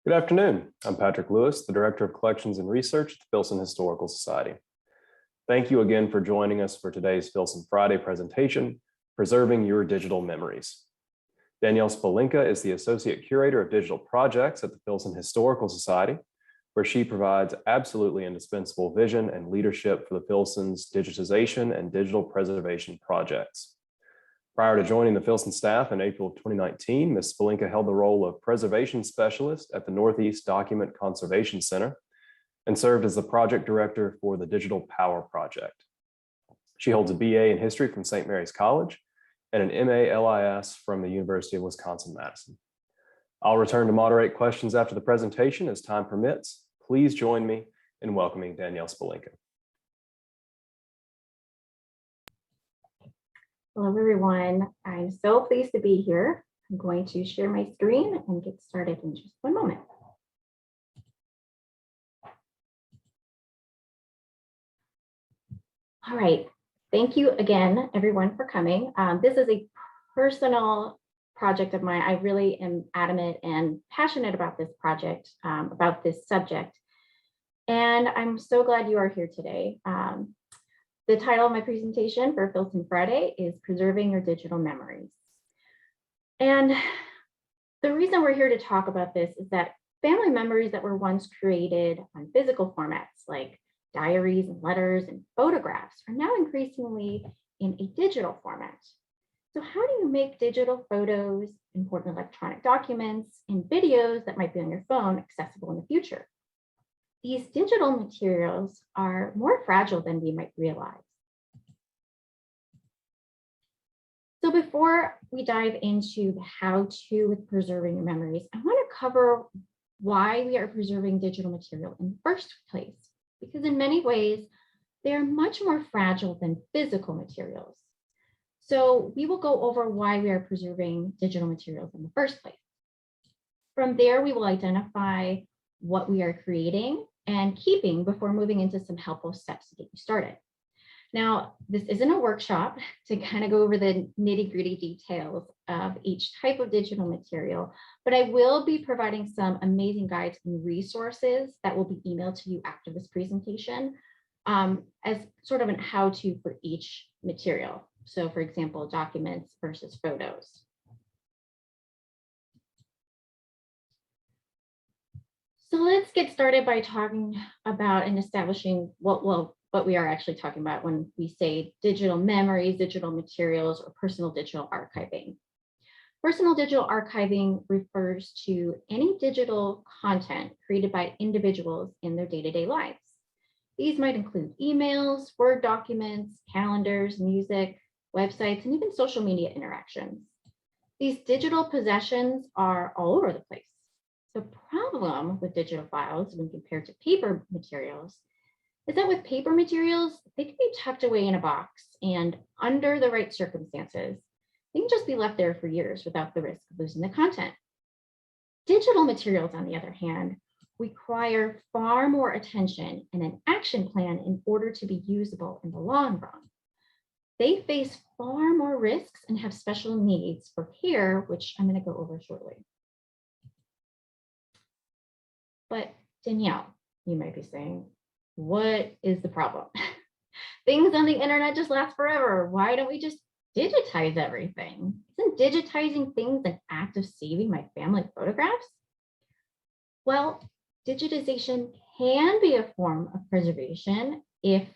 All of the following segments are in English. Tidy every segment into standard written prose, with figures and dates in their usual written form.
Good afternoon. I'm Patrick Lewis, the Director of Collections and Research at the Filson Historical Society. Thank you again for joining us for today's Filson Friday presentation, Preserving Your Digital Memories. Danielle Spalenka is the Associate Curator of Digital Projects at the Filson Historical Society, where she provides absolutely indispensable vision and leadership for the Filson's digitization and digital preservation projects. Prior to joining the Filson staff in April of 2019, Ms. Spalenka held the role of Preservation Specialist at the Northeast Document Conservation Center and served as the Project Director for the Digital POWRR Project. She holds a BA in History from St. Mary's College and an MA-LIS from the University of Wisconsin-Madison. I'll return to moderate questions after the presentation as time permits. Please join me in welcoming Danielle Spalenka. Hello, everyone. I'm so pleased to be here. I'm going to share my screen and get started in just one moment. All right. Thank you again, everyone, for coming. This is a personal project of mine. I really am adamant and passionate about this project, about this subject. And I'm so glad you are here today. The title of my presentation for Filson Friday is Preserving Your Digital Memories. And the reason we're here to talk about this is that family memories that were once created on physical formats like diaries and letters and photographs are now increasingly in a digital format. So how do you make digital photos, important electronic documents, and videos that might be on your phone accessible in the future? These digital materials are more fragile than we might realize. So before we dive into the how-to with preserving your memories, I want to cover why we are preserving digital material in the first place, because in many ways, they are much more fragile than physical materials. So we will go over why we are preserving digital materials in the first place. From there, we will identify what we are creating and keeping before moving into some helpful steps to get you started. Now, this isn't a workshop to kind of go over the nitty-gritty details of each type of digital material, but I will be providing some amazing guides and resources that will be emailed to you after this presentation as sort of a how-to for each material. So for example, documents versus photos. So let's get started by talking about and establishing what we are actually talking about when we say digital memories, digital materials, or personal digital archiving. Personal digital archiving refers to any digital content created by individuals in their day-to-day lives. These might include emails, Word documents, calendars, music, websites, and even social media interactions. These digital possessions are all over the place. The problem with digital files when compared to paper materials is that with paper materials, they can be tucked away in a box and under the right circumstances, they can just be left there for years without the risk of losing the content. Digital materials, on the other hand, require far more attention and an action plan in order to be usable in the long run. They face far more risks and have special needs for care, which I'm going to go over shortly. But Danielle, you might be saying, what is the problem? Things on the internet just last forever. Why don't we just digitize everything? Isn't digitizing things an act of saving my family photographs? Well, digitization can be a form of preservation if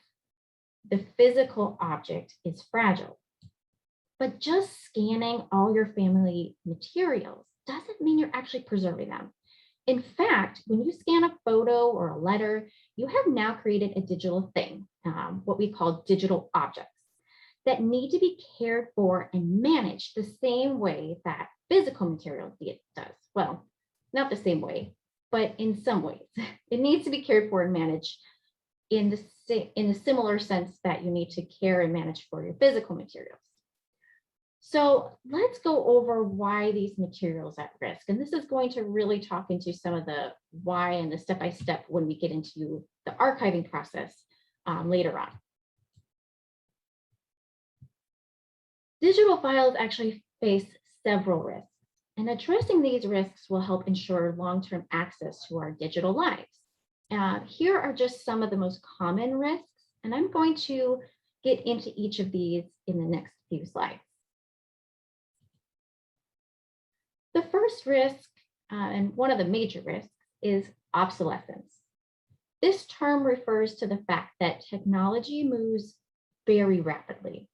the physical object is fragile. But just scanning all your family materials doesn't mean you're actually preserving them. In fact, when you scan a photo or a letter, you have now created a digital thing, what we call digital objects, that need to be cared for and managed the same way that physical material does. Well, not the same way, but in some ways. It needs to be cared for and managed in the similar sense that you need to care and manage for your physical materials. So let's go over why these materials are at risk. And this is going to really talk into some of the why and the step-by-step when we get into the archiving process later on. Digital files actually face several risks. And addressing these risks will help ensure long-term access to our digital lives. Here are just some of the most common risks, and I'm going to get into each of these in the next few slides. The first risk, and one of the major risks, is obsolescence. This term refers to the fact that technology moves very rapidly.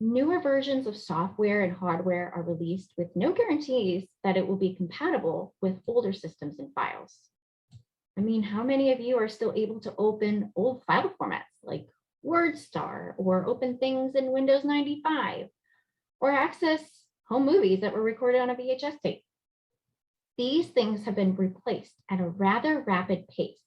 Newer versions of software and hardware are released with no guarantees that it will be compatible with older systems and files. I mean, how many of you are still able to open old file formats like WordStar, or open things in Windows 95, or access home movies that were recorded on a VHS tape? These things have been replaced at a rather rapid pace,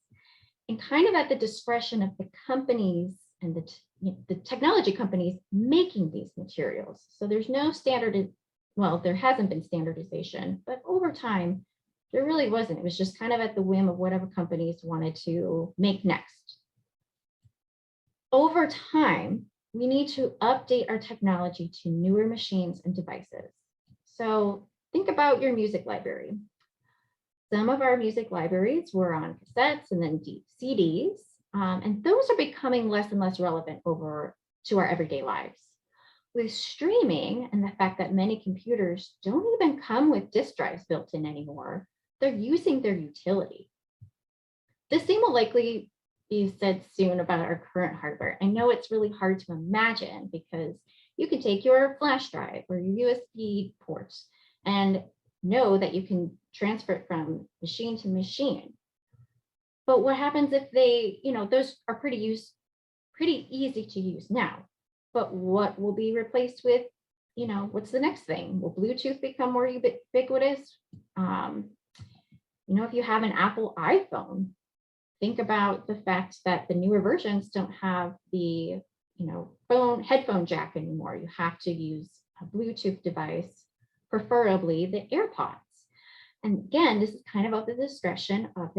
and kind of at the discretion of the companies and the technology companies making these materials. So there's no standard, well, there hasn't been standardization, but over time, there really wasn't. It was just kind of at the whim of whatever companies wanted to make next. Over time, we need to update our technology to newer machines and devices. So think about your music library. Some of our music libraries were on cassettes and then CDs, and those are becoming less and less relevant over to our everyday lives. With streaming and the fact that many computers don't even come with disk drives built in anymore, they're using their utility. The same will likely be said soon about our current hardware. I know it's really hard to imagine because you can take your flash drive or your USB ports and know that you can transfer it from machine to machine. But what happens if they, those are pretty easy to use now, but what will be replaced with, what's the next thing? Will Bluetooth become more ubiquitous? If you have an Apple iPhone, think about the fact that the newer versions don't have the, headphone jack anymore. You have to use a Bluetooth device, preferably the AirPods. And again, this is kind of at the discretion of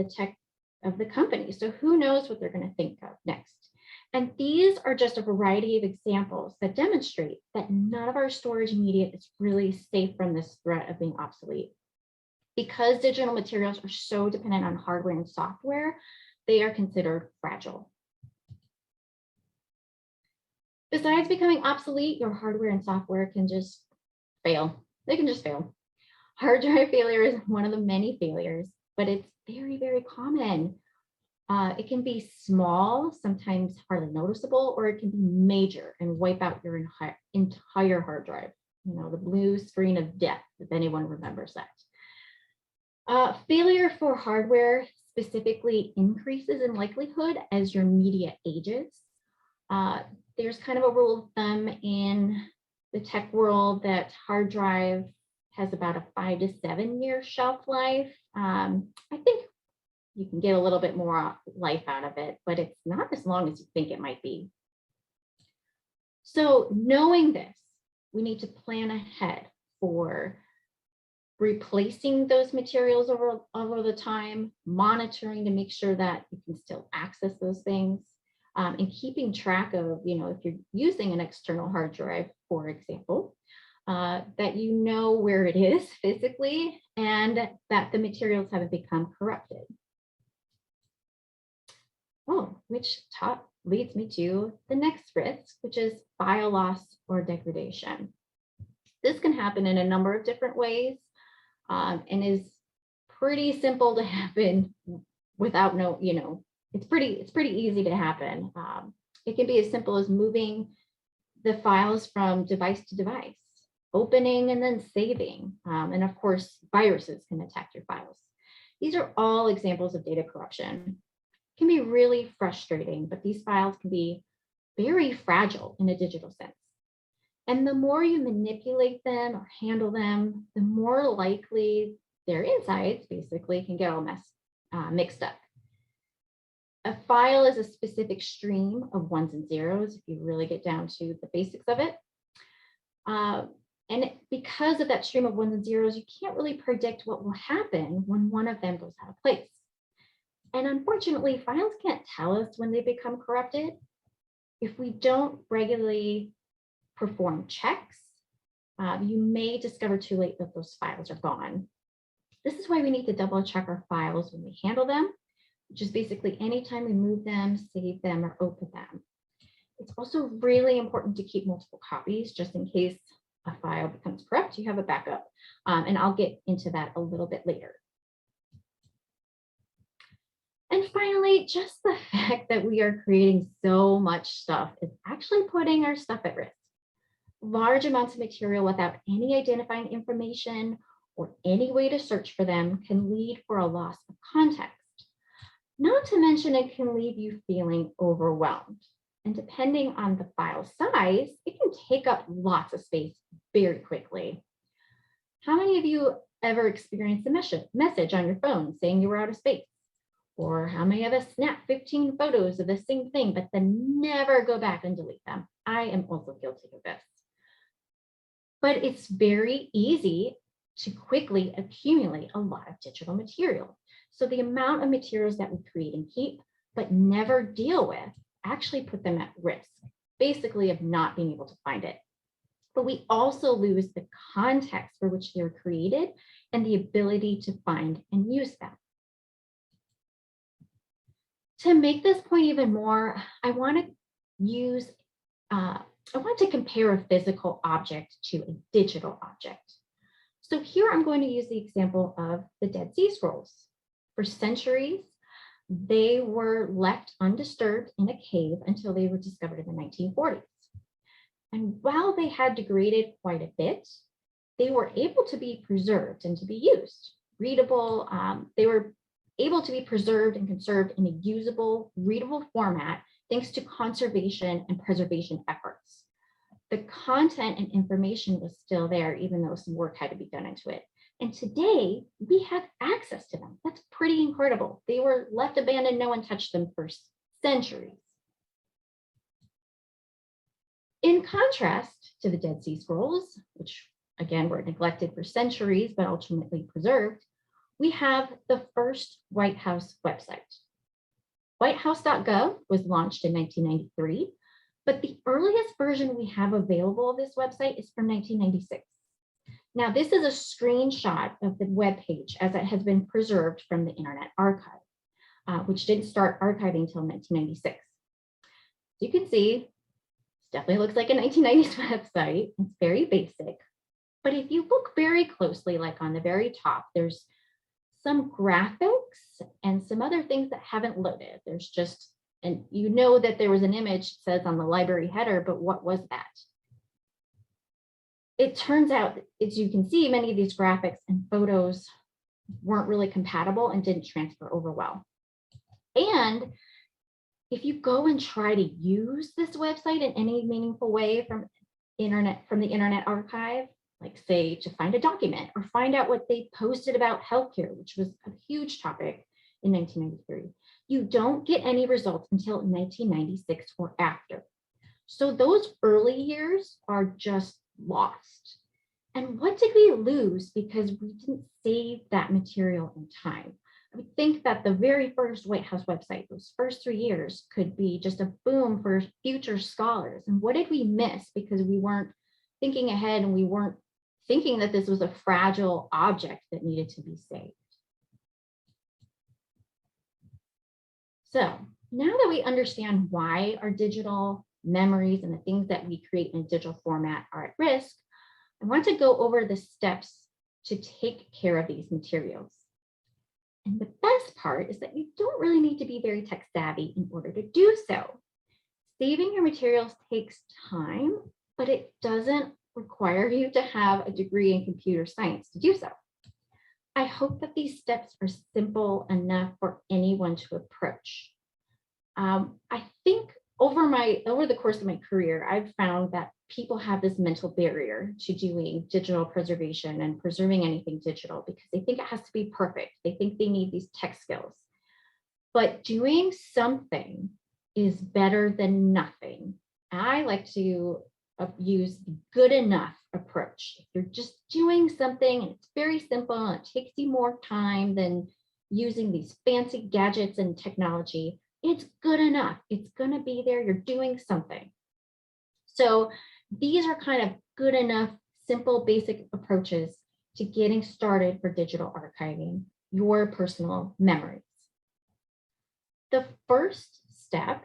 the company. So who knows what they're going to think of next? And these are just a variety of examples that demonstrate that none of our storage media is really safe from this threat of being obsolete. Because digital materials are so dependent on hardware and software, they are considered fragile. Besides becoming obsolete, your hardware and software can just fail. They can just fail. Hard drive failure is one of the many failures, but it's very, very common. It can be small, sometimes hardly noticeable, or it can be major and wipe out your entire hard drive. The blue screen of death, if anyone remembers that. Failure for hardware specifically increases in likelihood as your media ages. There's kind of a rule of thumb in the tech world that hard drive has about a 5 to 7 year shelf life. I think you can get a little bit more life out of it, but it's not as long as you think it might be. So knowing this, we need to plan ahead for replacing those materials over the time, monitoring to make sure that you can still access those things, and keeping track of, if you're using an external hard drive, for example, that you know where it is physically and that the materials haven't become corrupted. Which leads me to the next risk, which is BioLoss or degradation. This can happen in a number of different ways, and is pretty simple to happen without it's pretty easy to happen. It can be as simple as moving the files from device to device, opening and then saving. And of course, viruses can attack your files. These are all examples of data corruption. It can be really frustrating, but these files can be very fragile in a digital sense. And the more you manipulate them or handle them, the more likely their insides basically can get all mixed up. A file is a specific stream of ones and zeros, if you really get down to the basics of it. And because of that stream of ones and zeros, you can't really predict what will happen when one of them goes out of place. And unfortunately, files can't tell us when they become corrupted. If we don't regularly perform checks you may discover too late that those files are gone. This is why we need to double check our files when we handle them, which is basically anytime we move them, save them, or open them. It's also really important to keep multiple copies just in case a file becomes corrupt, you have a backup. And I'll get into that a little bit later. And finally, just the fact that we are creating so much stuff is actually putting our stuff at risk. Large amounts of material without any identifying information or any way to search for them can lead for a loss of context. Not to mention it can leave you feeling overwhelmed. And depending on the file size, it can take up lots of space very quickly. How many of you ever experienced a message on your phone saying you were out of space? Or how many of us snap 15 photos of the same thing, but then never go back and delete them? I am also guilty of this. But it's very easy to quickly accumulate a lot of digital material. So the amount of materials that we create and keep, but never deal with, actually put them at risk, basically of not being able to find it. But we also lose the context for which they were created and the ability to find and use them. To make this point even more, I want to compare a physical object to a digital object. So here I'm going to use the example of the Dead Sea Scrolls. For centuries, they were left undisturbed in a cave until they were discovered in the 1940s. And while they had degraded quite a bit, they were able to be preserved and to be used. Readable, they were able to be preserved and conserved in a usable, readable format thanks to conservation and preservation efforts. The content and information was still there, even though some work had to be done into it. And today, we have access to them. That's pretty incredible. They were left abandoned, no one touched them for centuries. In contrast to the Dead Sea Scrolls, which again were neglected for centuries, but ultimately preserved, we have the first White House website. Whitehouse.gov was launched in 1993, but the earliest version we have available of this website is from 1996. Now, this is a screenshot of the web page as it has been preserved from the Internet Archive, which didn't start archiving until 1996. You can see, it definitely looks like a 1990s website. It's very basic, but if you look very closely, like on the very top, there's some graphics and some other things that haven't loaded. There's just, and you know that there was an image, it says on the library header, but what was that? It turns out, as you can see, many of these graphics and photos weren't really compatible and didn't transfer over well. And if you go and try to use this website in any meaningful way from the Internet Archive, like say to find a document or find out what they posted about healthcare, which was a huge topic in 1993, you don't get any results until 1996 or after. So those early years are just lost. And what did we lose because we didn't save that material in time? I would think that the very first White House website, those first 3 years, could be just a boom for future scholars. And what did we miss because we weren't thinking ahead and we weren't thinking that this was a fragile object that needed to be saved? So now that we understand why our digital memories and the things that we create in digital format are at risk, I want to go over the steps to take care of these materials. And the best part is that you don't really need to be very tech savvy in order to do so. Saving your materials takes time, but it doesn't require you to have a degree in computer science to do so. I hope that these steps are simple enough for anyone to approach. I think over the course of my career, I've found that people have this mental barrier to doing digital preservation and preserving anything digital because they think it has to be perfect. They think they need these tech skills. But doing something is better than nothing. I like to use the good enough approach. If you're just doing something and it's very simple and it takes you more time than using these fancy gadgets and technology, it's good enough. It's going to be there. You're doing something. So these are kind of good enough simple, basic approaches to getting started for digital archiving your personal memories. The first step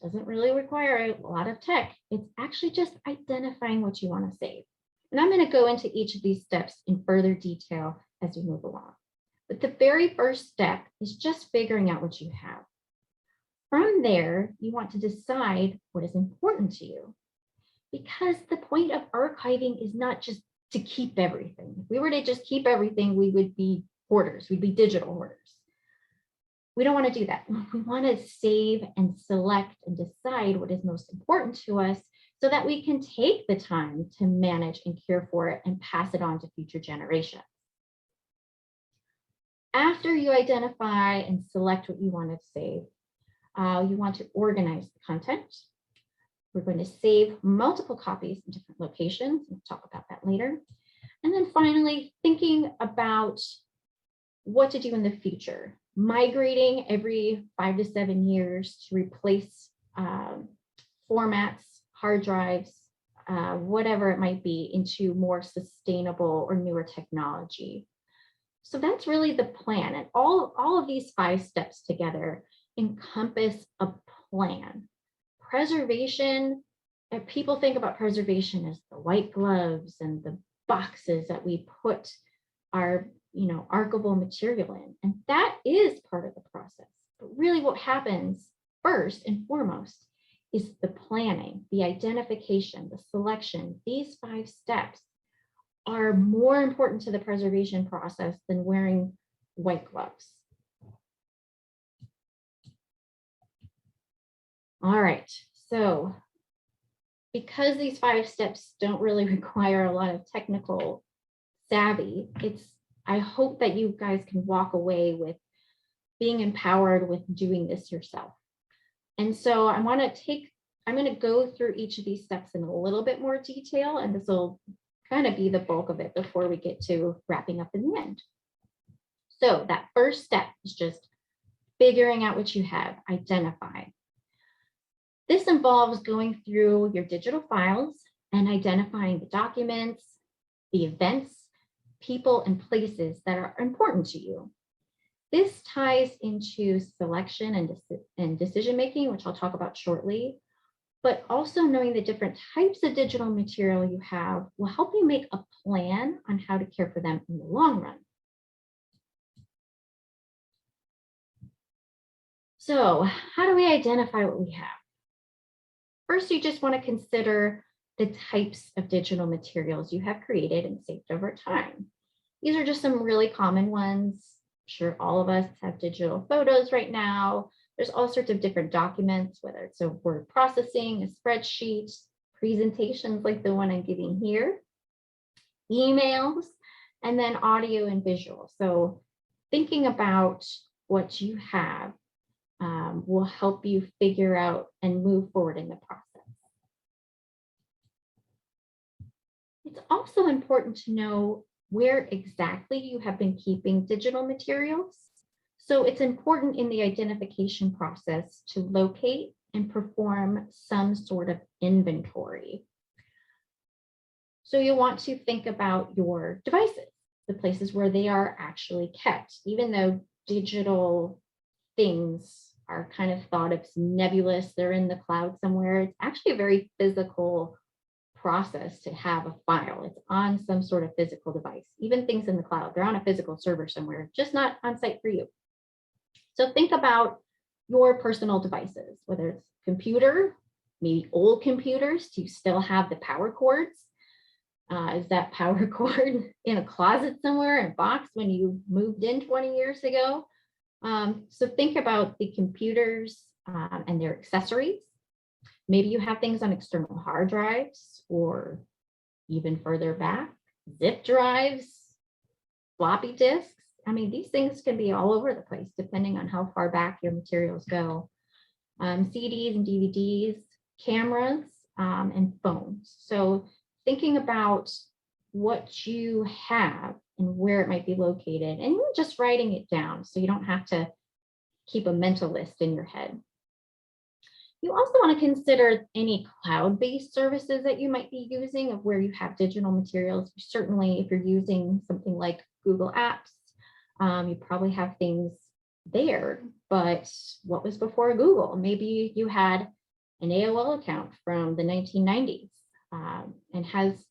doesn't really require a lot of tech. It's actually just identifying what you want to save. And I'm going to go into each of these steps in further detail as we move along. But the very first step is just figuring out what you have. From there, you want to decide what is important to you. Because the point of archiving is not just to keep everything. If we were to just keep everything, we would be hoarders. We'd be digital hoarders. We don't want to do that. We want to save and select and decide what is most important to us so that we can take the time to manage and care for it and pass it on to future generations. After you identify and select what you want to save, you want to organize the content. We're going to save multiple copies in different locations. We'll talk about that later. And then finally, thinking about what to do in the future. Migrating every 5 to 7 years to replace formats, hard drives, whatever it might be, into more sustainable or newer technology. So that's really the plan. And all of these 5 steps together encompass a plan. Preservation, and people think about preservation as the white gloves and the boxes that we put our archivable material in. And that is part of the process. But really what happens first and foremost is the planning, the identification, the selection. These 5 steps are more important to the preservation process than wearing white gloves. All right, so because these 5 steps don't really require a lot of technical savvy, I hope that you guys can walk away with being empowered with doing this yourself. And so I'm going to go through each of these steps in a little bit more detail, and this will kind of be the bulk of it before we get to wrapping up in the end. So that first step is just figuring out what you have, identify. This involves going through your digital files and identifying the documents, the events, people, and places that are important to you. This ties into selection and decision-making, which I'll talk about shortly, but also knowing the different types of digital material you have will help you make a plan on how to care for them in the long run. So how do we identify what we have? First, you just want to consider the types of digital materials you have created and saved over time. These are just some really common ones. I'm sure all of us have digital photos right now. There's all sorts of different documents, whether it's a word processing, a spreadsheet, presentations like the one I'm giving here, emails, and then audio and visual. So thinking about what you have will help you figure out and move forward in the process. It's also important to know where exactly you have been keeping digital materials. So it's important in the identification process to locate and perform some sort of inventory. So you'll want to think about your devices, the places where they are actually kept, even though digital things are kind of thought of as nebulous, they're in the cloud somewhere. It's actually a very physical process to have a file. It's on some sort of physical device. Even things in the cloud, they're on a physical server somewhere, just not on site for you. So think about your personal devices, whether it's computer, maybe old computers. Do you still have the power cords? Is that power cord in a closet somewhere, in a box when you moved in 20 years ago? So think about the computers and their accessories. Maybe you have things on external hard drives, or even further back, zip drives, floppy disks. I mean, these things can be all over the place depending on how far back your materials go. CDs and DVDs, cameras, and phones. So thinking about what you have and where it might be located, and just writing it down so you don't have to keep a mental list in your head. You also want to consider any cloud-based services that you might be using of where you have digital materials. Certainly, if you're using something like Google Apps, you probably have things there, but what was before Google? Maybe you had an AOL account from the 1990s and has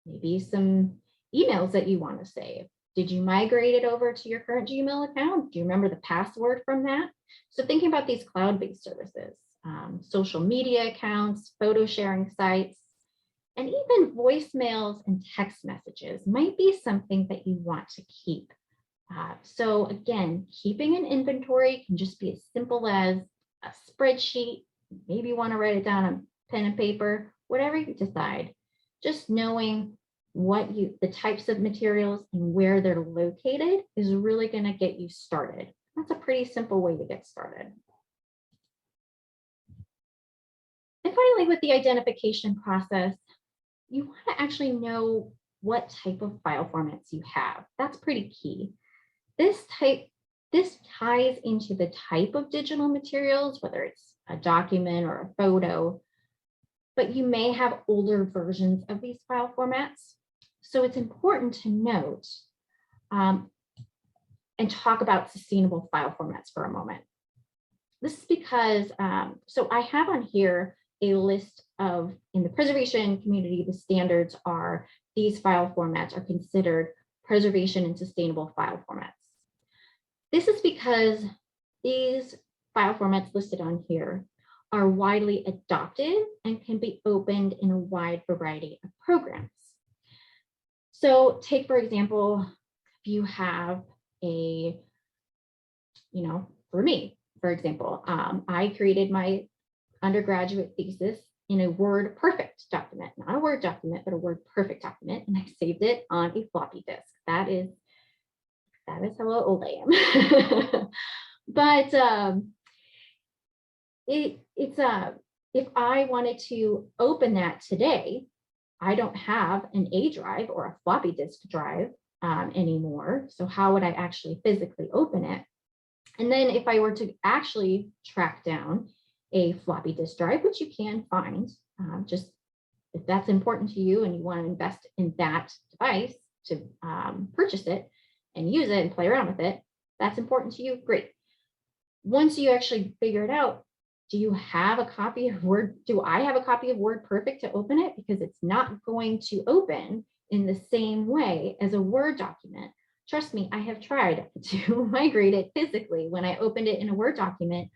maybe some emails that you want to save. Did you migrate it over to your current Gmail account? Do you remember the password from that? So thinking about these cloud-based services, social media accounts, photo sharing sites, and even voicemails and text messages might be something that you want to keep. So again, keeping an inventory can just be as simple as a spreadsheet. Maybe you want to write it down on pen and paper, whatever you decide. Just knowing the types of materials and where they're located is really going to get you started. That's a pretty simple way to get started. And finally, with the identification process, you want to actually know what type of file formats you have. That's pretty key. This ties into the type of digital materials, whether it's a document or a photo, but you may have older versions of these file formats. So it's important to note and talk about sustainable file formats for a moment. This is because, so I have on here a list of, in the preservation community, the standards are these file formats are considered preservation and sustainable file formats. This is because these file formats listed on here are widely adopted and can be opened in a wide variety of programs. So take, for example, if you have a, for me, for example, I created my undergraduate thesis in a WordPerfect document, not a Word document, but a WordPerfect document, and I saved it on a floppy disk. That is how old I am. But if I wanted to open that today, I don't have an A drive or a floppy disk drive anymore. So how would I actually physically open it? And then if I were to actually track down a floppy disk drive, which you can find, just if that's important to you and you want to invest in that device to purchase it and use it and play around with it, that's important to you, great. Once you actually figure it out, do you have a copy of Word? Do I have a copy of WordPerfect to open it? Because it's not going to open in the same way as a Word document. Trust me, I have tried to migrate it physically. When I opened it in a Word document,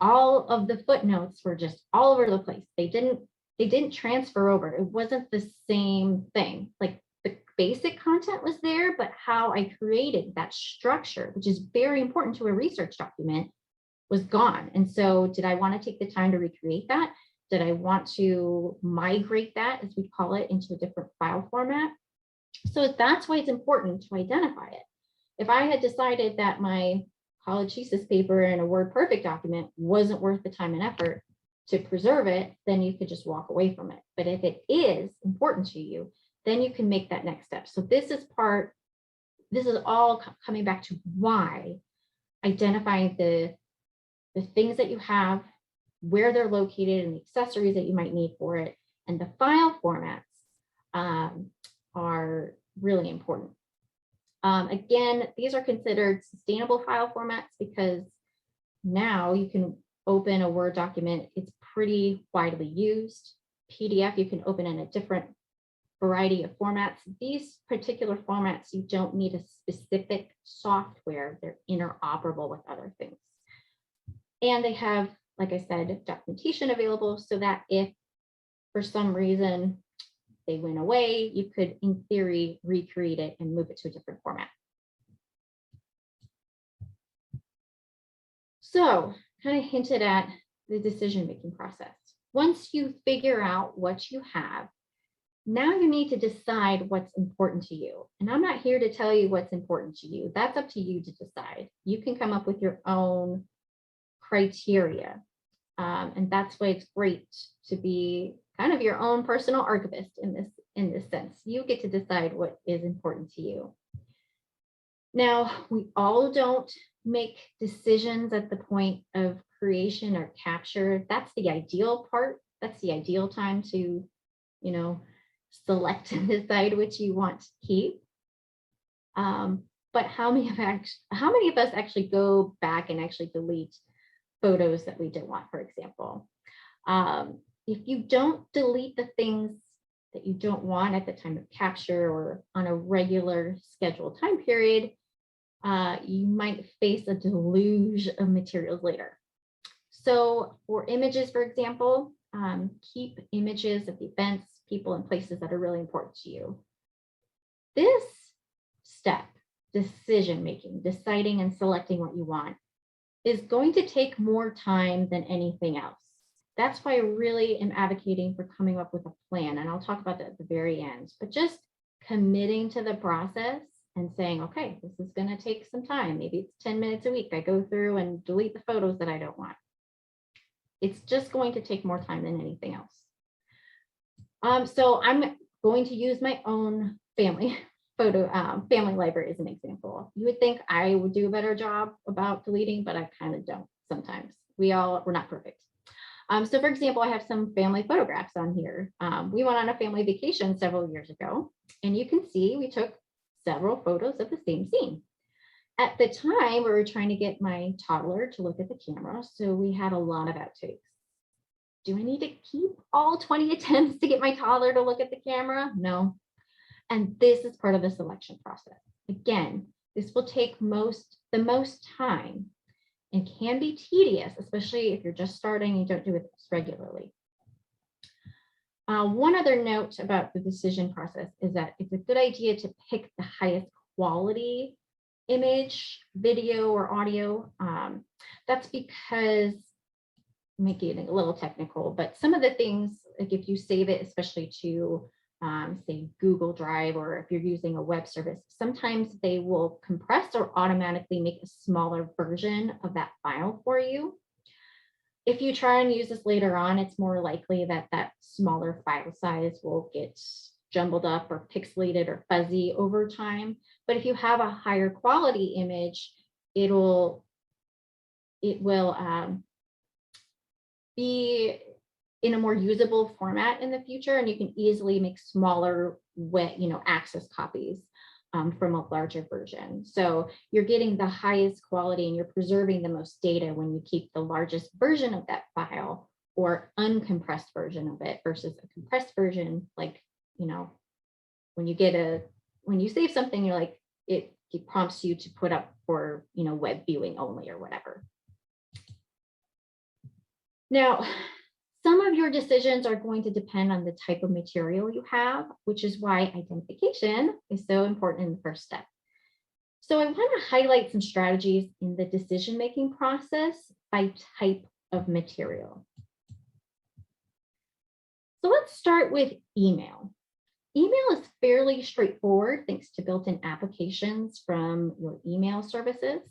all of the footnotes were just all over the place. They didn't transfer over. It wasn't the same thing. Like the basic content was there, but how I created that structure, which is very important to a research document, was gone. And so did I want to take the time to recreate that? Did I want to migrate that, as we call it, into a different file format? So that's why it's important to identify it. If I had decided that my college thesis paper in a WordPerfect document wasn't worth the time and effort to preserve it, then you could just walk away from it. But if it is important to you, then you can make that next step. So this is all coming back to why identifying the things that you have, where they're located, and the accessories that you might need for it, and the file formats are really important. Again, these are considered sustainable file formats because now you can open a Word document. It's pretty widely used. PDF, you can open in a different variety of formats. These particular formats, you don't need a specific software. They're interoperable with other things. And they have, like I said, documentation available so that if for some reason they went away, you could, in theory, recreate it and move it to a different format. So, kind of hinted at the decision-making process. Once you figure out what you have, now you need to decide what's important to you. And I'm not here to tell you what's important to you. That's up to you to decide. You can come up with your own criteria. And that's why it's great to be kind of your own personal archivist in this sense. You get to decide what is important to you. Now, we all don't make decisions at the point of creation or capture, that's the ideal part. That's the ideal time to, select and decide which you want to keep. But how many of us actually go back and actually delete photos that we didn't want, for example? If you don't delete the things that you don't want at the time of capture or on a regular scheduled time period, you might face a deluge of materials later. So for images, for example, keep images of the events, people, and places that are really important to you. This step, decision-making, deciding and selecting what you want, is going to take more time than anything else. That's why I really am advocating for coming up with a plan, and I'll talk about that at the very end, but just committing to the process and saying, okay, this is going to take some time. Maybe it's 10 minutes a week. I go through and delete the photos that I don't want. It's just going to take more time than anything else. So I'm going to use my own family library as an example. You would think I would do a better job about deleting, but I kind of don't sometimes. We're not perfect. So for example, I have some family photographs on here. We went on a family vacation several years ago, and you can see we took several photos of the same scene. At the time, we were trying to get my toddler to look at the camera, so we had a lot of outtakes. Do I need to keep all 20 attempts to get my toddler to look at the camera? No. And this is part of the selection process. Again, this will take the most time and can be tedious, especially if you're just starting and you don't do it regularly. One other note about the decision process is that it's a good idea to pick the highest quality image, video, or audio. That's because, making it a little technical, but some of the things, like if you save it, especially to say Google Drive, or if you're using a web service, sometimes they will compress or automatically make a smaller version of that file for you. If you try and use this later on, it's more likely that that smaller file size will get jumbled up or pixelated or fuzzy over time. But if you have a higher quality image, it will be in a more usable format in the future, and you can easily make smaller access copies from a larger version. So you're getting the highest quality and you're preserving the most data when you keep the largest version of that file or uncompressed version of it versus a compressed version. Like, when you save something, you're like, it prompts you to put up for, web viewing only or whatever. Now, some of your decisions are going to depend on the type of material you have, which is why identification is so important in the first step. So I want to highlight some strategies in the decision-making process by type of material. So let's start with email. Email is fairly straightforward thanks to built-in applications from your email services.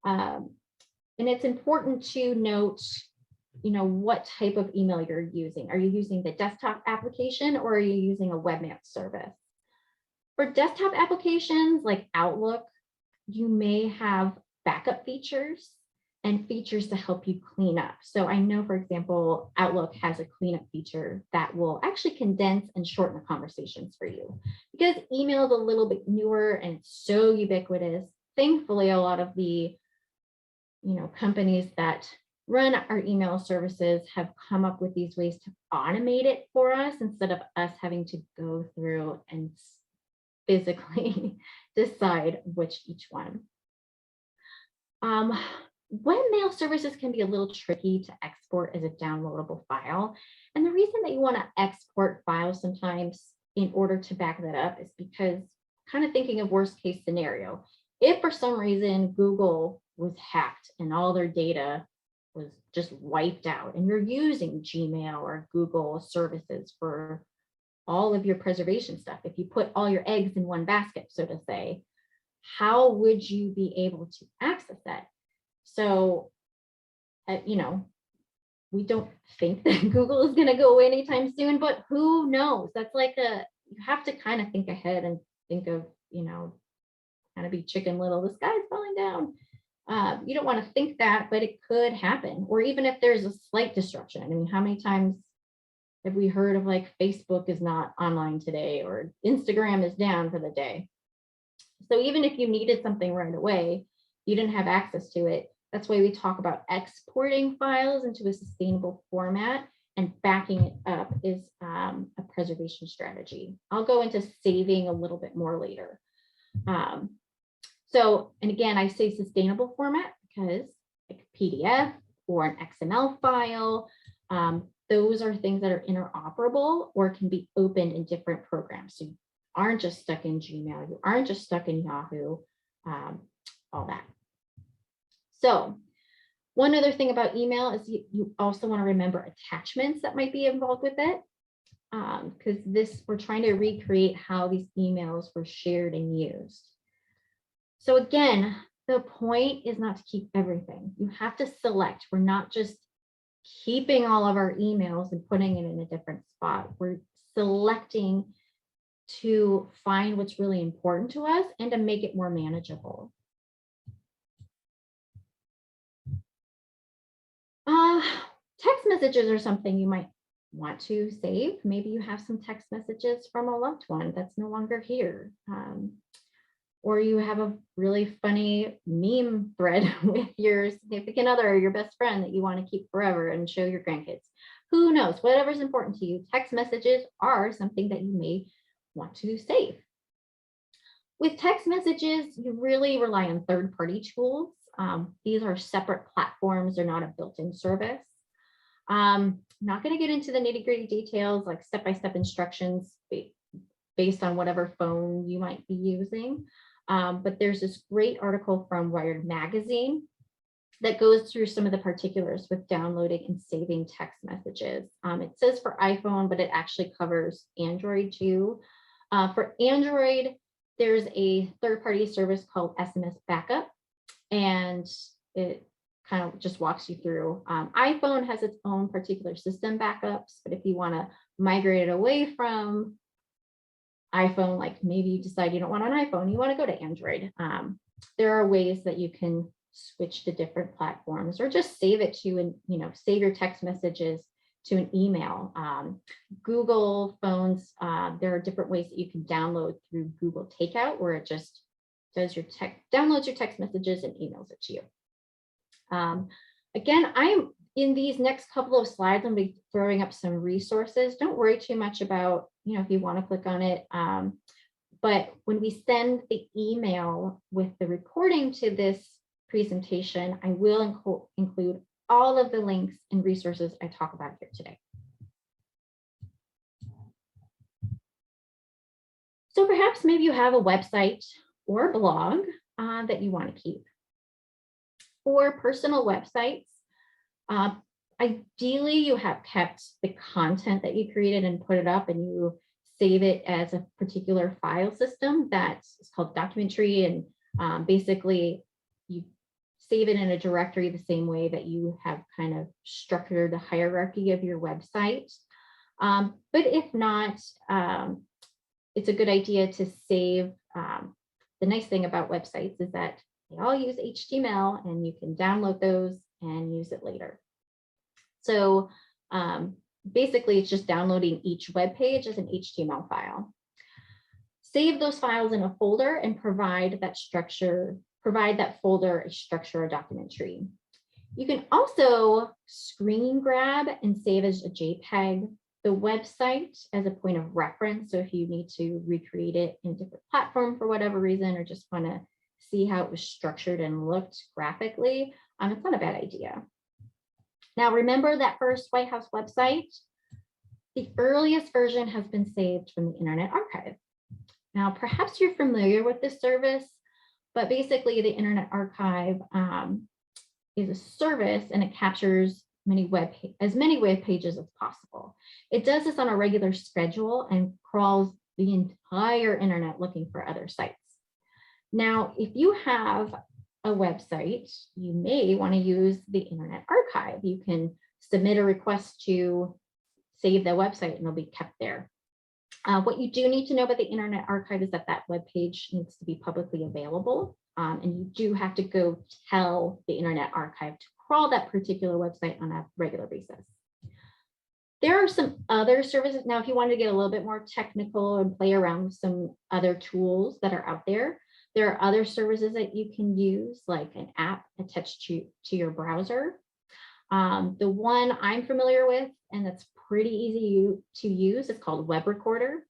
And it's important to note what type of email you're using. Are you using the desktop application or are you using a webmail service? For desktop applications like Outlook, you may have backup features and features to help you clean up. So I know, for example, Outlook has a cleanup feature that will actually condense and shorten the conversations for you. Because email is a little bit newer and it's so ubiquitous, thankfully, a lot of the companies that run our email services have come up with these ways to automate it for us instead of us having to go through and physically decide which each one. Webmail services can be a little tricky to export as a downloadable file. And the reason that you want to export files sometimes in order to back that up is because, kind of thinking of worst case scenario, if for some reason Google was hacked and all their data was just wiped out and you're using Gmail or Google services for all of your preservation stuff, if you put all your eggs in one basket, so to say, how would you be able to access that? So, we don't think that Google is going to go away anytime soon, but who knows? That's like you have to kind of think ahead and think of, kind of be Chicken Little, the sky's falling down. You don't want to think that, but it could happen. Or even if there's a slight disruption. I mean, how many times have we heard of like Facebook is not online today or Instagram is down for the day? So even if you needed something right away, you didn't have access to it. That's why we talk about exporting files into a sustainable format, and backing it up is a preservation strategy. I'll go into saving a little bit more later. And again, I say sustainable format because like PDF or an XML file, those are things that are interoperable or can be opened in different programs. So you aren't just stuck in Gmail, you aren't just stuck in Yahoo, all that. So one other thing about email is you also want to remember attachments that might be involved with it, because we're trying to recreate how these emails were shared and used. So again, the point is not to keep everything. You have to select. We're not just keeping all of our emails and putting it in a different spot. We're selecting to find what's really important to us and to make it more manageable. Text messages are something you might want to save. Maybe you have some text messages from a loved one that's no longer here. Or you have a really funny meme thread with your significant other or your best friend that you want to keep forever and show your grandkids. Who knows? Whatever's important to you, text messages are something that you may want to save. With text messages, you really rely on third-party tools. These are separate platforms. They're not a built-in service. I'm not going to get into the nitty-gritty details like step-by-step instructions based on whatever phone you might be using. But there's this great article from Wired Magazine that goes through some of the particulars with downloading and saving text messages. It says for iPhone, but it actually covers Android too. For Android, there's a third-party service called SMS Backup, and it kind of just walks you through. iPhone has its own particular system backups, but if you want to migrate it away from iPhone, like maybe you decide you don't want an iPhone, you want to go to Android. There are ways that you can switch to different platforms or just save it to, and save your text messages to an email. Google phones, there are different ways that you can download through Google Takeout, where it just does downloads your text messages and emails it to you. Again, I'm in these next couple of slides, I'm going to be throwing up some resources. Don't worry too much about, if you want to click on it. But when we send the email with the recording to this presentation, I will include all of the links and resources I talk about here today. So perhaps maybe you have a website or blog that you want to keep. For personal websites, ideally you have kept the content that you created and put it up, and you save it as a particular file system that's called documentary, and basically you save it in a directory the same way that you have kind of structured the hierarchy of your website. But if not, it's a good idea to save. The nice thing about websites is that they all use HTML, and you can download those and use it later. So basically, it's just downloading each web page as an HTML file. Save those files in a folder and provide that folder a structure or document tree. You can also screen grab and save as a JPEG the website as a point of reference. So if you need to recreate it in a different platform for whatever reason, or just want to see how it was structured and looked graphically, it's not a bad idea. Now, remember that first White House website? The earliest version has been saved from the Internet Archive. Now, perhaps you're familiar with this service, but basically the Internet Archive is a service, and it captures as many web pages as possible. It does this on a regular schedule and crawls the entire internet looking for other sites. Now, if you have a website, you may want to use the Internet Archive. You can submit a request to save the website, and it'll be kept there. What you do need to know about the Internet Archive is that that web page needs to be publicly available. and you do have to go tell the Internet Archive to crawl that particular website on a regular basis. There are some other services. Now, if you want to get a little bit more technical and play around with some other tools that are out there, there are other services that you can use, like an app attached to your browser. The one I'm familiar with, and that's pretty easy to use, is called Web Recorder.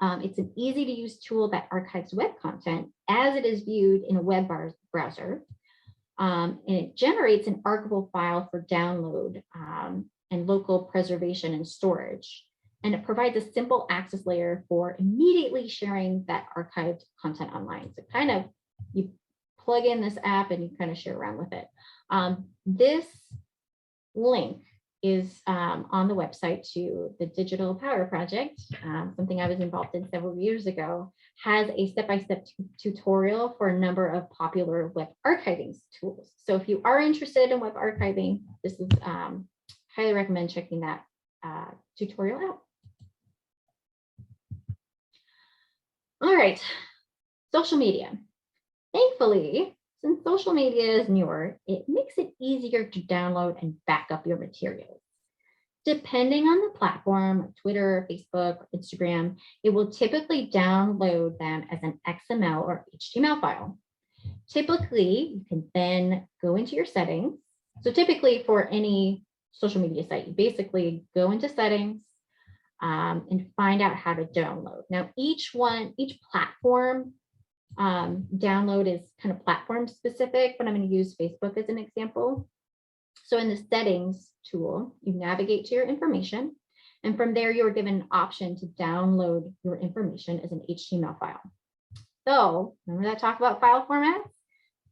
It's an easy to use tool that archives web content as it is viewed in a web browser. And it generates an archival file for download and local preservation and storage. And it provides a simple access layer for immediately sharing that archived content online. So kind of, you plug in this app and you kind of share around with it. This link is on the website to the Digital POWRR Project, something I was involved in several years ago, has a step-by-step tutorial for a number of popular web archiving tools. So if you are interested in web archiving, this is highly recommend checking that tutorial out. All right, social media. Thankfully, since social media is newer, it makes it easier to download and back up your materials. Depending on the platform, Twitter, Facebook, Instagram, it will typically download them as an XML or HTML file. Typically, you can then go into your settings. So typically for any social media site, you basically go into settings and find out how to download. Now, each platform download is kind of platform specific, but I'm going to use Facebook as an example. So in the settings tool, you navigate to your information, and from there you are given an option to download your information as an HTML file. So remember that talk about file formats?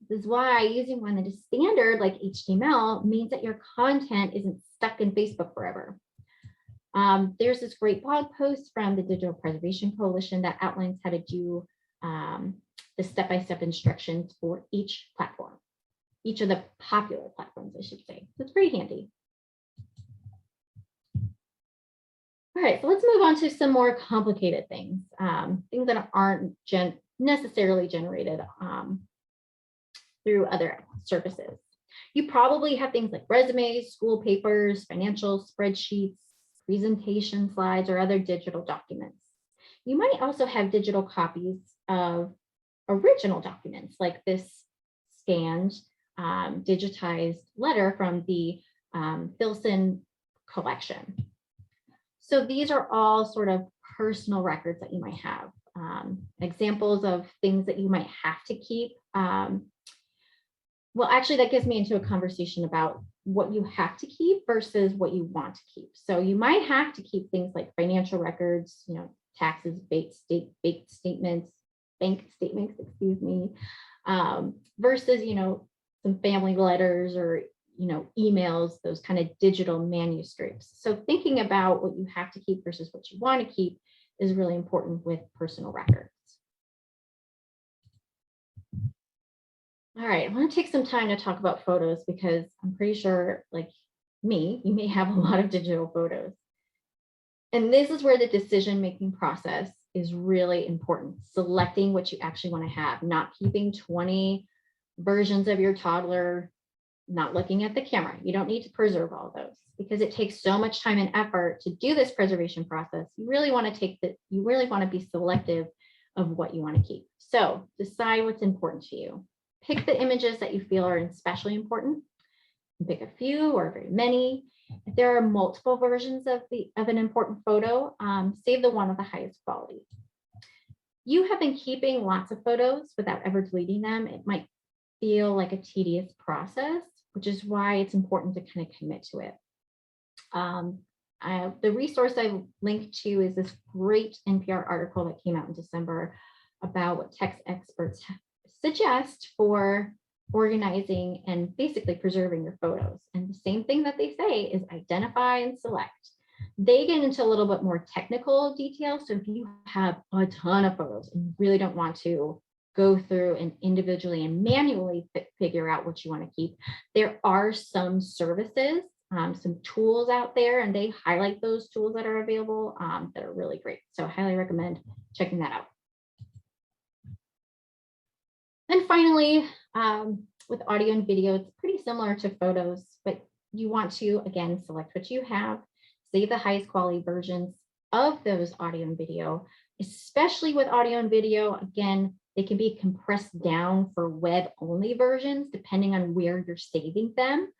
This is why using one that is standard like HTML means that your content isn't stuck in Facebook forever. There's this great blog post from the Digital Preservation Coalition that outlines how to do the step-by-step instructions for each platform, each of the popular platforms, I should say. So it's pretty handy. All right, so let's move on to some more complicated things, things that aren't necessarily generated through other services. You probably have things like resumes, school papers, financial spreadsheets, presentation slides, or other digital documents. You might also have digital copies of original documents like this scanned, digitized letter from the Filson collection. So these are all sort of personal records that you might have. Examples of things that you might have to keep. Well, actually, that gets me into a conversation about what you have to keep versus what you want to keep. So you might have to keep things like financial records, taxes, bank statements, excuse me, versus, some family letters or, emails, those kind of digital manuscripts. So thinking about what you have to keep versus what you want to keep is really important with personal records. All right, I want to take some time to talk about photos because I'm pretty sure, like me, you may have a lot of digital photos. And this is where the decision-making process is really important. Selecting what you actually want to have, not keeping 20 versions of your toddler, not looking at the camera. You don't need to preserve all those because it takes so much time and effort to do this preservation process. You really want to be selective of what you want to keep. So decide what's important to you. Pick the images that you feel are especially important. Pick a few or very many. If there are multiple versions of an important photo, save the one of the highest quality. You have been keeping lots of photos without ever deleting them. It might feel like a tedious process, which is why it's important to kind of commit to it. The resource I linked to is this great NPR article that came out in December about what tech experts suggest for organizing and basically preserving your photos. And the same thing that they say is identify and select. They get into a little bit more technical details. So if you have a ton of photos and you really don't want to go through and individually and manually figure out what you want to keep, there are some services, some tools out there, and they highlight those tools that are available that are really great. So I highly recommend checking that out. And finally, with audio and video, it's pretty similar to photos, but you want to, again, select what you have, save the highest quality versions of those audio and video, especially with audio and video. Again, they can be compressed down for web-only versions, depending on where you're saving them.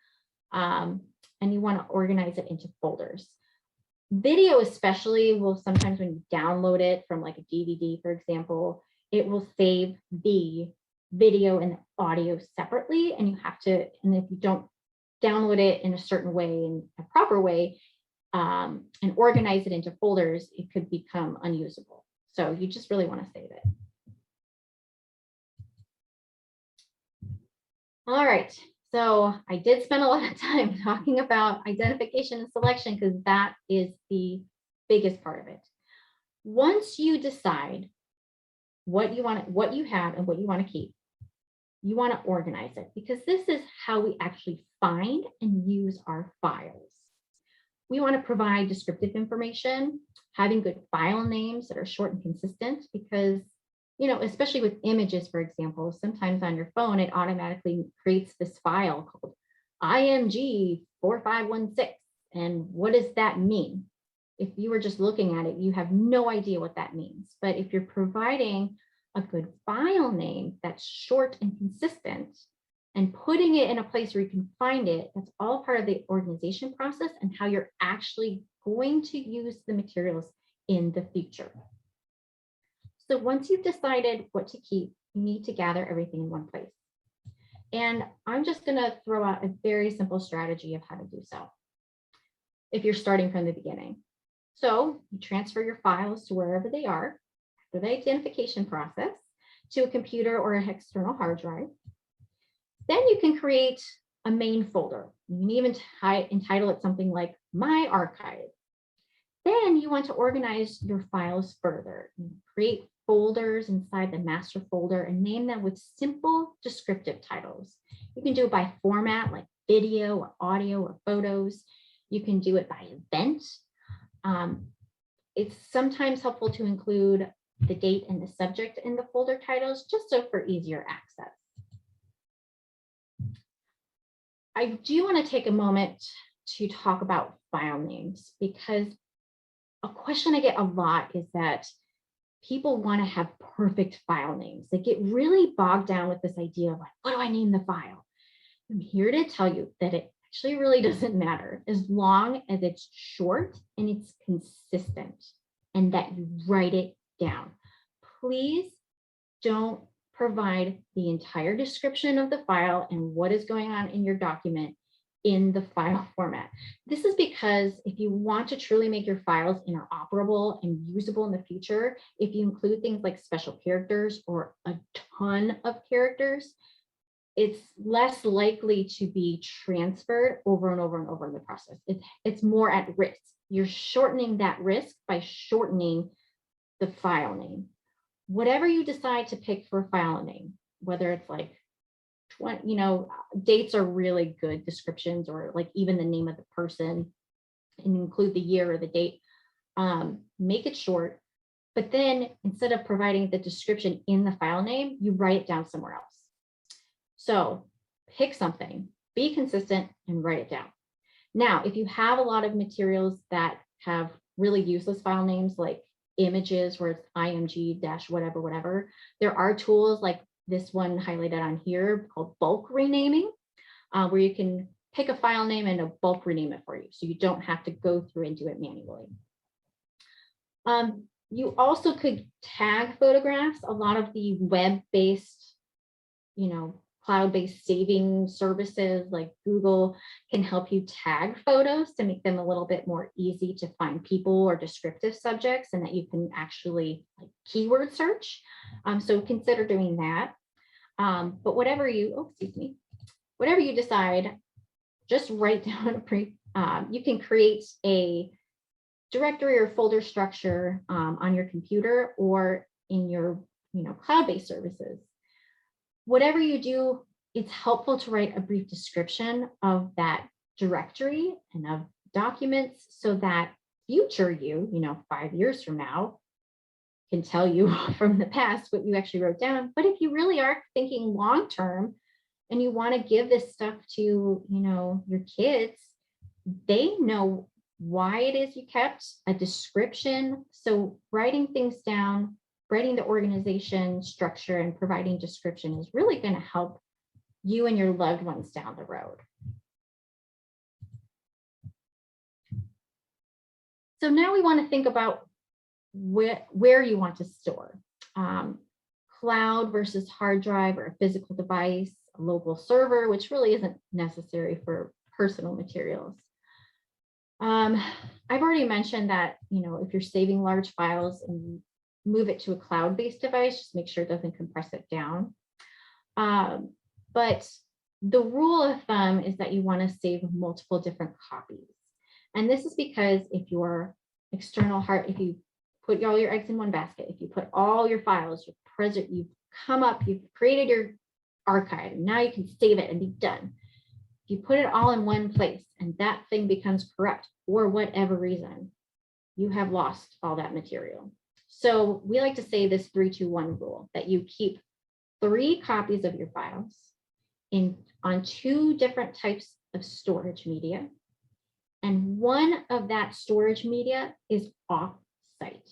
And you want to organize it into folders. Video especially will sometimes, when you download it from like a DVD, for example, it will save the video and audio separately, and you have to, and if you don't download it in a certain way, in a proper way, and organize it into folders, it could become unusable. So you just really want to save it. All right, so I did spend a lot of time talking about identification and selection because that is the biggest part of it. Once you decide what you want, what you have and what you want to keep, you want to organize it, because this is how we actually find and use our files. We want to provide descriptive information, having good file names that are short and consistent, because, you know, especially with images, for example, sometimes on your phone, it automatically creates this file called IMG 4516. And what does that mean? If you were just looking at it, you have no idea what that means. But if you're providing a good file name that's short and consistent and putting it in a place where you can find it, that's all part of the organization process and how you're actually going to use the materials in the future. So once you've decided what to keep, you need to gather everything in one place. And I'm just going to throw out a very simple strategy of how to do so if you're starting from the beginning. So you transfer your files to wherever they are after the identification process, to a computer or an external hard drive. Then you can create a main folder. You can even entitle it something like My Archive. Then you want to organize your files further. You create folders inside the master folder and name them with simple descriptive titles. You can do it by format, like video or audio or photos. You can do it by event. It's sometimes helpful to include the date and the subject in the folder titles, just so for easier access. I do want to take a moment to talk about file names, because a question I get a lot is that people want to have perfect file names. They get really bogged down with this idea of like, what do I name the file? I'm here to tell you that it actually really doesn't matter, as long as it's short and it's consistent and that you write it down. Please don't provide the entire description of the file and what is going on in your document in the file format. This is because if you want to truly make your files interoperable and usable in the future, if you include things like special characters or a ton of characters, it's less likely to be transferred over and over and over in the process. It's more at risk. You're shortening that risk by shortening the file name. Whatever you decide to pick for a file name, whether it's like, you know, dates are really good descriptions, or like even the name of the person, and include the year or the date, make it short. But then instead of providing the description in the file name, you write it down somewhere else. So pick something, be consistent, and write it down. Now, if you have a lot of materials that have really useless file names, like images where it's IMG dash whatever, whatever, there are tools like this one highlighted on here called bulk renaming, where you can pick a file name and a bulk rename it for you, so you don't have to go through and do it manually. You also could tag photographs. A lot of the web-based, you know, cloud-based saving services like Google can help you tag photos to make them a little bit more easy to find people or descriptive subjects, and that you can actually like keyword search. So consider doing that. But whatever you, whatever you decide, just write down you can create a directory or folder structure on your computer or in your, you know, cloud-based services. Whatever you do, it's helpful to write a brief description of that directory and of documents, so that future you know, 5 years from now, can tell you from the past what you actually wrote down. But if you really are thinking long-term and you want to give this stuff to, you know, your kids, they know why it is you kept a description. So writing things down, writing the organization structure and providing description is really going to help you and your loved ones down the road. So now we want to think about where you want to store. Cloud versus hard drive or a physical device, a local server, which really isn't necessary for personal materials. I've already mentioned that, you know, if you're saving large files and move it to a cloud-based device, just make sure it doesn't compress it down. But the rule of thumb is that you want to save multiple different copies. And this is because if your external hard, if you put all your eggs in one basket, if you put all your files, you've come up, you've created your archive, and now you can save it and be done. If you put it all in one place and that thing becomes corrupt for whatever reason, you have lost all that material. So we like to say this 3-2-1 rule, that you keep 3 copies of your files on 2 different types of storage media. And one of that storage media is off-site.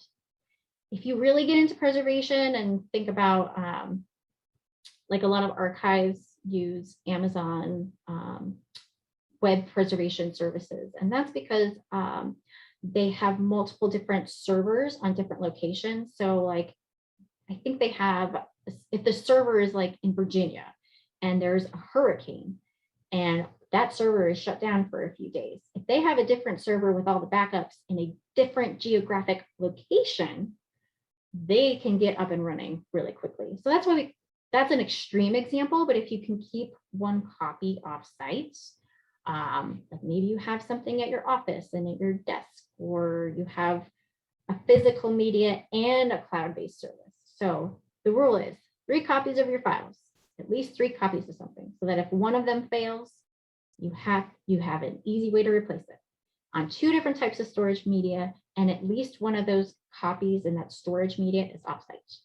If you really get into preservation and think about, like a lot of archives use Amazon web preservation services. And that's because they have multiple different servers on different locations. So like, I think they have, if the server is like in Virginia and there's a hurricane and that server is shut down for a few days, if they have a different server with all the backups in a different geographic location, they can get up and running really quickly. So that's why that's an extreme example, but if you can keep 1 copy off-site, like maybe you have something at your office and at your desk, or you have a physical media and a cloud-based service. So the rule is 3 copies of your files, at least 3 copies of something, so that if one of them fails, you have an easy way to replace it on 2 different types of storage media, and at least one of those copies in that storage media is offsite.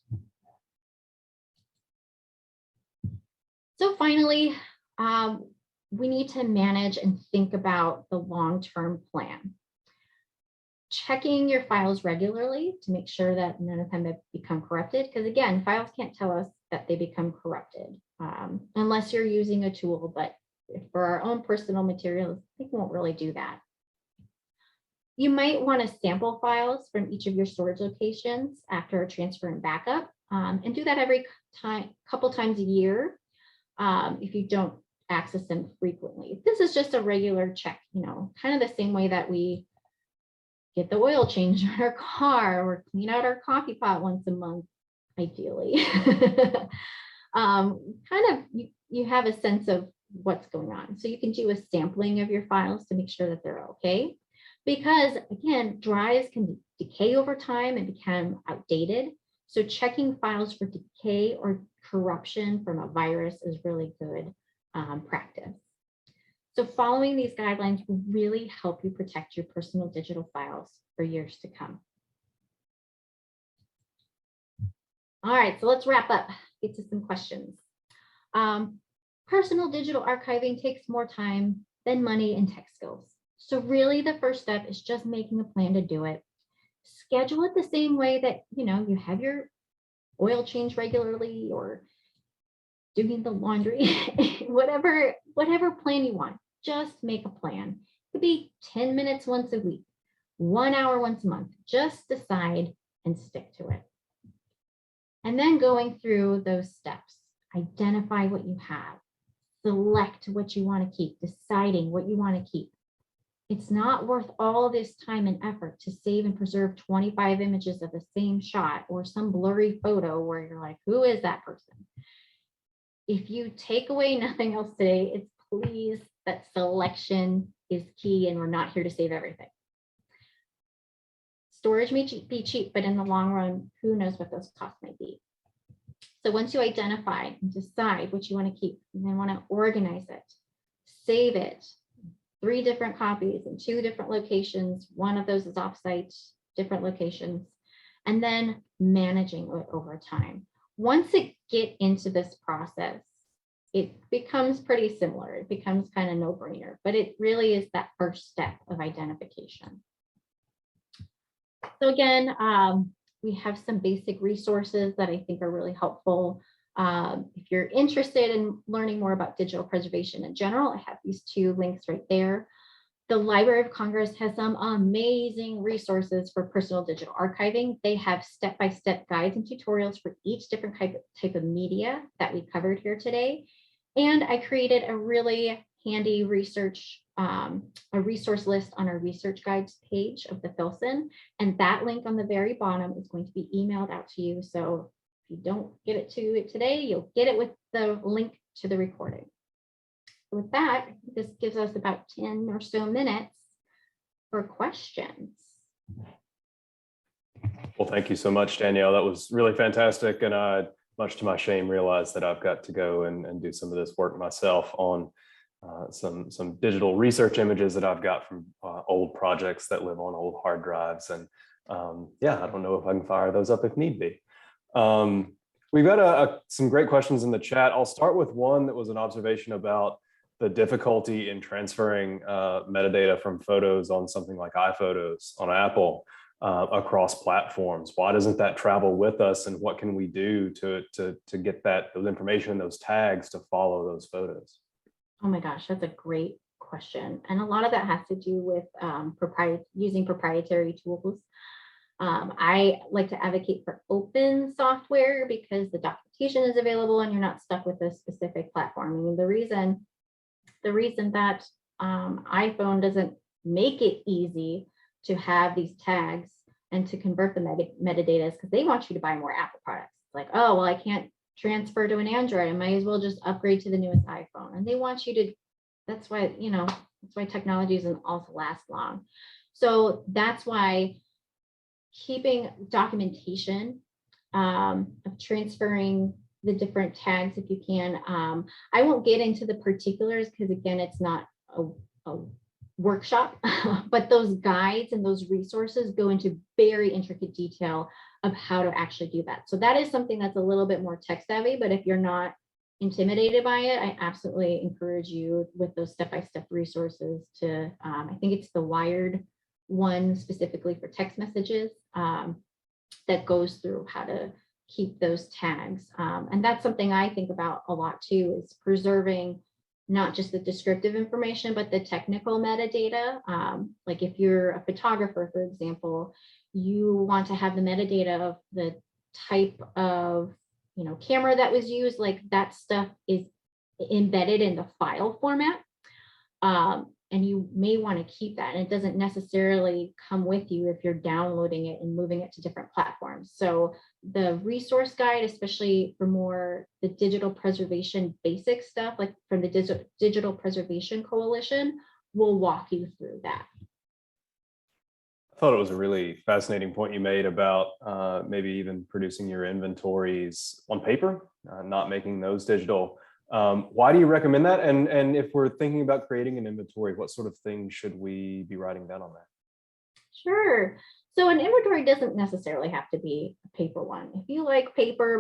So finally, we need to manage and think about the long-term plan. Checking your files regularly to make sure that none of them have become corrupted, because again, files can't tell us that they become corrupted unless you're using a tool, but for our own personal materials, they won't really do that. You might want to sample files from each of your storage locations after a transfer and backup, and do that every couple times a year if you don't access them frequently. This is just a regular check, you know, kind of the same way that we get the oil change on our car or clean out our coffee pot once a month, ideally. You have a sense of what's going on. So you can do a sampling of your files to make sure that they're okay. Because again, drives can decay over time and become outdated. So checking files for decay or corruption from a virus is really good practice. So following these guidelines will really help you protect your personal digital files for years to come. All right, so let's wrap up, get to some questions. Personal digital archiving takes more time than money and tech skills. So really the first step is just making a plan to do it. Schedule it the same way that, you know, you have your oil change regularly or doing the laundry, whatever plan you want, just make a plan. It could be 10 minutes once a week, 1 hour once a month, just decide and stick to it. And then going through those steps, identify what you have, select what you want to keep, deciding what you want to keep. It's not worth all this time and effort to save and preserve 25 images of the same shot or some blurry photo where you're like, who is that person? If you take away nothing else today, it's please that selection is key, and we're not here to save everything. Storage may be cheap, but in the long run, who knows what those costs might be. So once you identify and decide what you want to keep, you then want to organize it, save it, 3 different copies in 2 different locations. One of those is offsite, different locations. and then managing it over time. Once it get into this process, it becomes pretty similar. It becomes kind of no-brainer, but it really is that first step of identification. So again, we have some basic resources that I think are really helpful. If you're interested in learning more about digital preservation in general, I have these 2 links right there. The Library of Congress has some amazing resources for personal digital archiving. They have step-by-step guides and tutorials for each different type of media that we covered here today. And I created a really handy resource list on our research guides page of the Filson. And that link on the very bottom is going to be emailed out to you. So if you don't get it to it today, you'll get it with the link to the recording. With that, this gives us about 10 or so minutes for questions. Well, thank you so much, Danielle. That was really fantastic. And I, much to my shame, realized that I've got to go and do some of this work myself on some digital research images that I've got from old projects that live on old hard drives. And yeah, I don't know if I can fire those up if need be. We've got some great questions in the chat. I'll start with one that was an observation about the difficulty in transferring metadata from photos on something like iPhotos on Apple across platforms. Why doesn't that travel with us, and what can we do to get those information, those tags to follow those photos? Oh my gosh, that's a great question. And a lot of that has to do with using proprietary tools. I like to advocate for open software because the documentation is available and you're not stuck with a specific platform. I mean, the reason that iPhone doesn't make it easy to have these tags and to convert the metadata is because they want you to buy more Apple products. It's like, oh, well, I can't transfer to an Android. I might as well just upgrade to the newest iPhone. And they want you to, that's why technology doesn't also last long. So that's why keeping documentation of transferring the different tags if you can. I won't get into the particulars because again, it's not a workshop, but those guides and those resources go into very intricate detail of how to actually do that. So that is something that's a little bit more tech savvy, but if you're not intimidated by it, I absolutely encourage you with those step-by-step resources to, I think it's the Wired one specifically for text messages that goes through how to keep those tags. And that's something I think about a lot too, is preserving not just the descriptive information, but the technical metadata. Like if you're a photographer, for example, you want to have the metadata of the type of camera that was used, like that stuff is embedded in the file format. And you may want to keep that. And it doesn't necessarily come with you if you're downloading it and moving it to different platforms. So the resource guide, especially for more the digital preservation basic stuff, like from the Digital Preservation Coalition, will walk you through that. I thought it was a really fascinating point you made about maybe even producing your inventories on paper, not making those digital. Why do you recommend that? And if we're thinking about creating an inventory, what sort of things should we be writing down on that? Sure. So an inventory doesn't necessarily have to be a paper one. If you like paper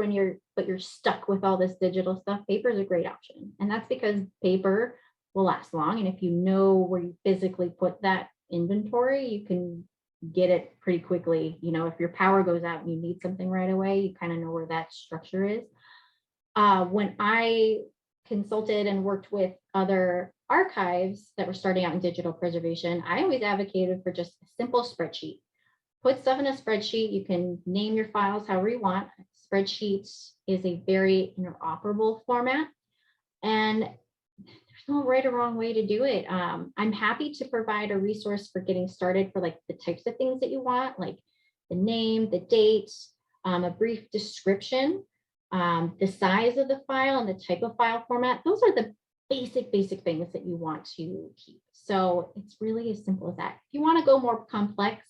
but you're stuck with all this digital stuff, paper is a great option. And that's because paper will last long. And if you know where you physically put that inventory, you can get it pretty quickly. If your power goes out and you need something right away, you kind of know where that structure is. When I consulted and worked with other archives that were starting out in digital preservation, I always advocated for just a simple spreadsheet. Put stuff in a spreadsheet. You can name your files however you want. Spreadsheets is a very interoperable format, and there's no right or wrong way to do it. I'm happy to provide a resource for getting started for like the types of things that you want, like the name, the date, a brief description, the size of the file and the type of file format. Those are the basic things that you want to keep. So it's really as simple as that. If you want to go more complex,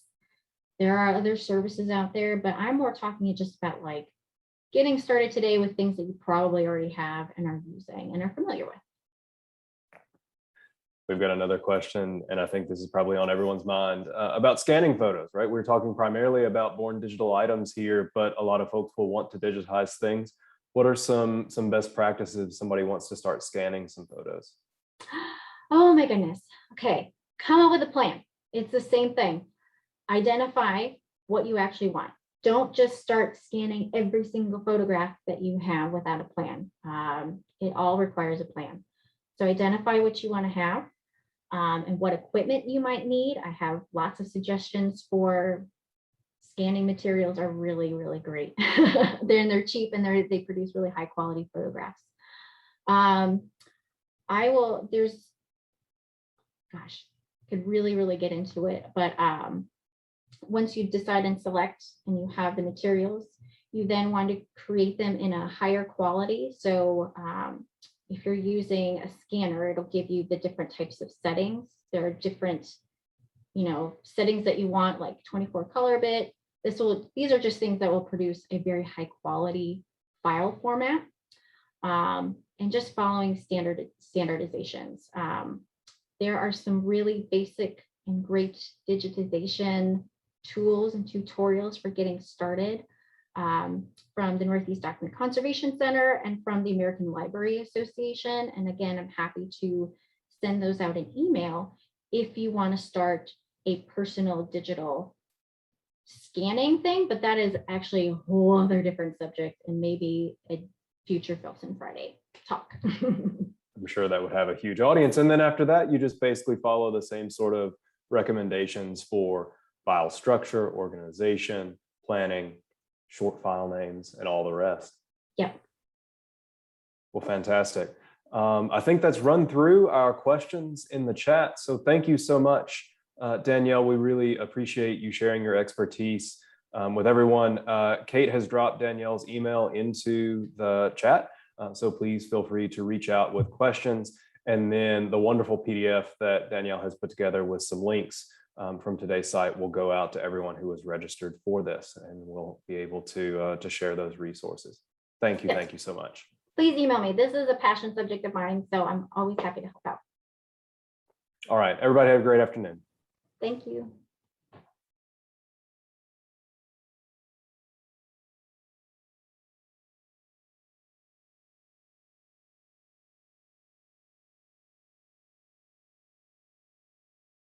there are other services out there, but I'm more talking just about like getting started today with things that you probably already have and are using and are familiar with. We've got another question, and I think this is probably on everyone's mind, about scanning photos, right? We're talking primarily about born digital items here, but a lot of folks will want to digitize things. What are some best practices if somebody wants to start scanning some photos? Oh my goodness. Okay, come up with a plan. It's the same thing. Identify what you actually want. Don't just start scanning every single photograph that you have without a plan. It all requires a plan. So identify what you want to have and what equipment you might need. I have lots of suggestions for scanning materials are really, really great. They're cheap and they produce really high quality photographs. Could really get into it, but once you decide and select and you have the materials, you then want to create them in a higher quality. So if you're using a scanner, it'll give you the different types of settings. There are different, settings that you want, like 24 color bit. These are just things that will produce a very high quality file format. And just following standardizations. There are some really basic and great digitization tools and tutorials for getting started from the Northeast Document Conservation Center and from the American Library Association. And again, I'm happy to send those out in email if you want to start a personal digital scanning thing, but that is actually a whole other different subject and maybe a future Filson Friday talk. I'm sure that would have a huge audience. And then after that, you just basically follow the same sort of recommendations for file structure, organization, planning, short file names, and all the rest. Yep. Well, fantastic. I think that's run through our questions in the chat. So thank you so much, Danielle. We really appreciate you sharing your expertise with everyone. Kate has dropped Danielle's email into the chat. So please feel free to reach out with questions. And then the wonderful PDF that Danielle has put together with some links from today's site will go out to everyone who is registered for this, and we'll be able to share those resources. Thank you. Yes. Thank you so much. Please email me. This is a passion subject of mine, so I'm always happy to help out. All right, everybody have a great afternoon. Thank you.